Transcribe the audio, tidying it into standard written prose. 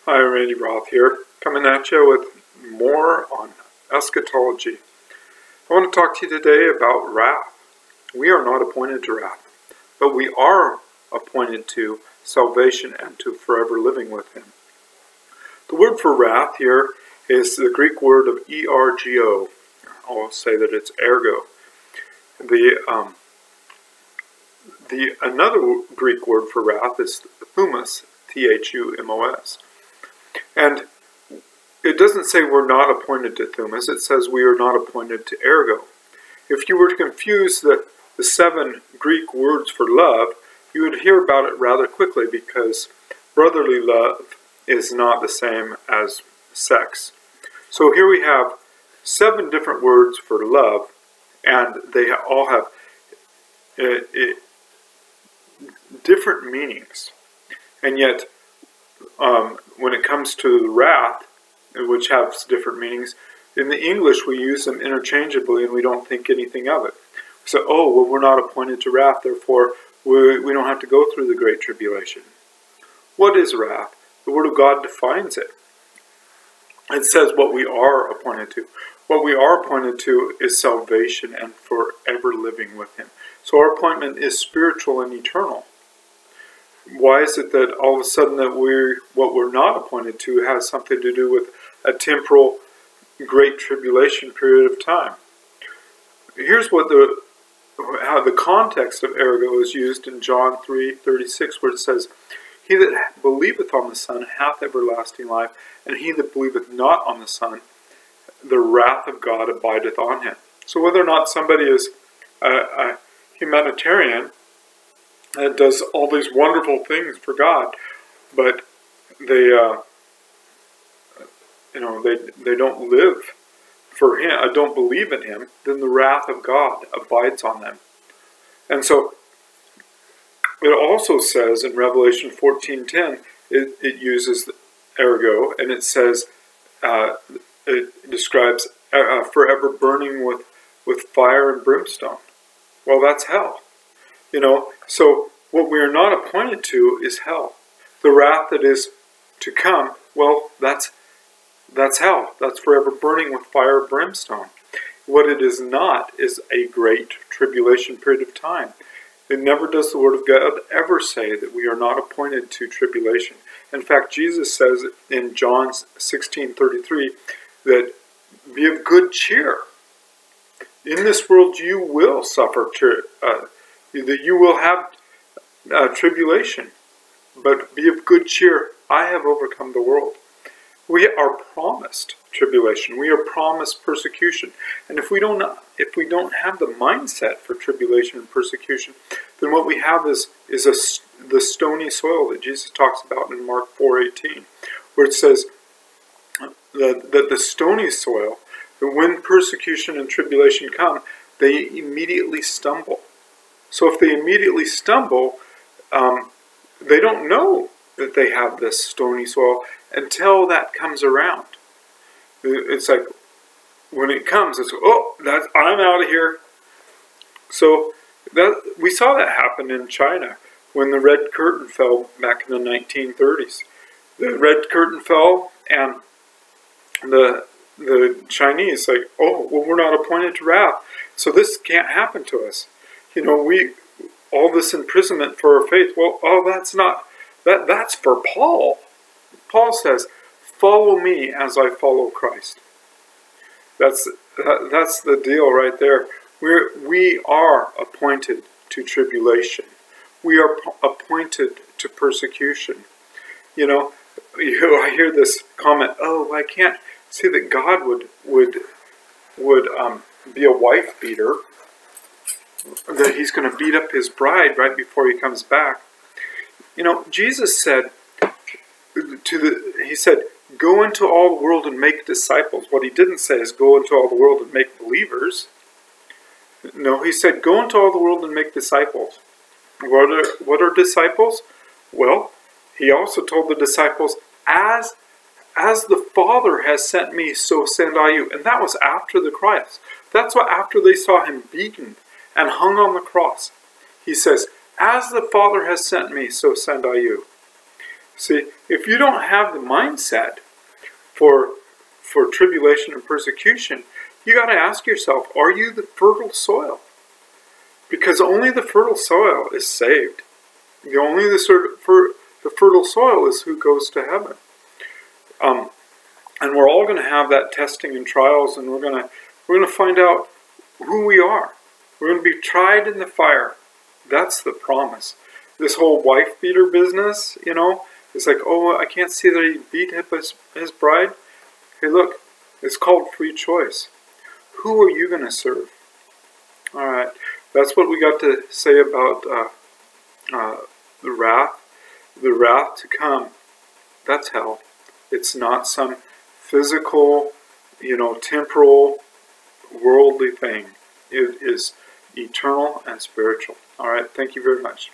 Hi, Randy Roth here, coming at you with more on eschatology. I want to talk to you today about wrath. We are not appointed to wrath, but we are appointed to salvation and to forever living with Him. The word for wrath here is the Greek word of ergo. I'll say that it's ergo. Another Greek word for wrath is thumos, thumos. And it doesn't say we're not appointed to thumos, it says we are not appointed to ergo. If you were to confuse the 7 Greek words for love, you would hear about it rather quickly, because brotherly love is not the same as sex. So here we have 7 different words for love, and they all have different meanings. And yet, when it comes to wrath, which has different meanings, in the English we use them interchangeably and we don't think anything of it. So, well, we're not appointed to wrath, therefore we don't have to go through the Great Tribulation. What is wrath? The Word of God defines it. It says what we are appointed to. What we are appointed to is salvation and forever living with Him. So our appointment is spiritual and eternal. Why is it that all of a sudden that what we're not appointed to has something to do with a temporal Great Tribulation period of time? Here's what how the context of ergo is used in John 3:36, where it says, "He that believeth on the Son hath everlasting life, and he that believeth not on the Son, the wrath of God abideth on him." So whether or not somebody is a humanitarian that does all these wonderful things for God, but they don't live for Him, don't believe in Him, then the wrath of God abides on them. And so it also says in Revelation 14:10, it uses ergo, and it says, it describes forever burning with fire and brimstone. Well, that's hell. So what we are not appointed to is hell. The wrath that is to come, well, that's hell. That's forever burning with fire and brimstone. What it is not is a great tribulation period of time. It never does the Word of God ever say that we are not appointed to tribulation. In fact, Jesus says in John 16:33 that be of good cheer. In this world you will suffer, that you will have tribulation, but be of good cheer. I have overcome the world. We are promised tribulation. We are promised persecution. And if we don't have the mindset for tribulation and persecution, then what we have is the stony soil that Jesus talks about in Mark 4:18, where it says that the stony soil, that when persecution and tribulation come, they immediately stumble. So if they immediately stumble, they don't know that they have this stony soil until that comes around. It's like when it comes, it's I'm out of here. So we saw that happen in China when the Red Curtain fell back in the 1930s. The Red Curtain fell, and the Chinese we're not appointed to wrath, so this can't happen to us. All this imprisonment for our faith. That's for Paul. Paul says, "Follow me as I follow Christ." That's the deal right there. We are appointed to tribulation. We are appointed to persecution. I hear this comment, I can't see that God would be a wife beater, that He's going to beat up His bride right before He comes back. Jesus said He said, "Go into all the world and make disciples." What He didn't say is go into all the world and make believers. No, He said, go into all the world and make disciples. What are disciples? Well, He also told the disciples, as the Father has sent me, so send I you. And that was after the cross. That's what after they saw Him beaten and hung on the cross. He says, as the Father has sent me, so send I you. See, if you don't have the mindset for tribulation and persecution, you got to ask yourself, are you the fertile soil? Because only the fertile soil is saved. Only the fertile soil is who goes to heaven. And we're all going to have that testing and trials, and we're going to find out who we are. We're going to be tried in the fire. That's the promise. This whole wife beater business, it's like, oh, I can't see that he beat his bride. Hey, look, it's called free choice. Who are you going to serve? All right, that's what we got to say about the wrath. The wrath to come, that's hell. It's not some physical, temporal, worldly thing. It is eternal and spiritual. All right, thank you very much.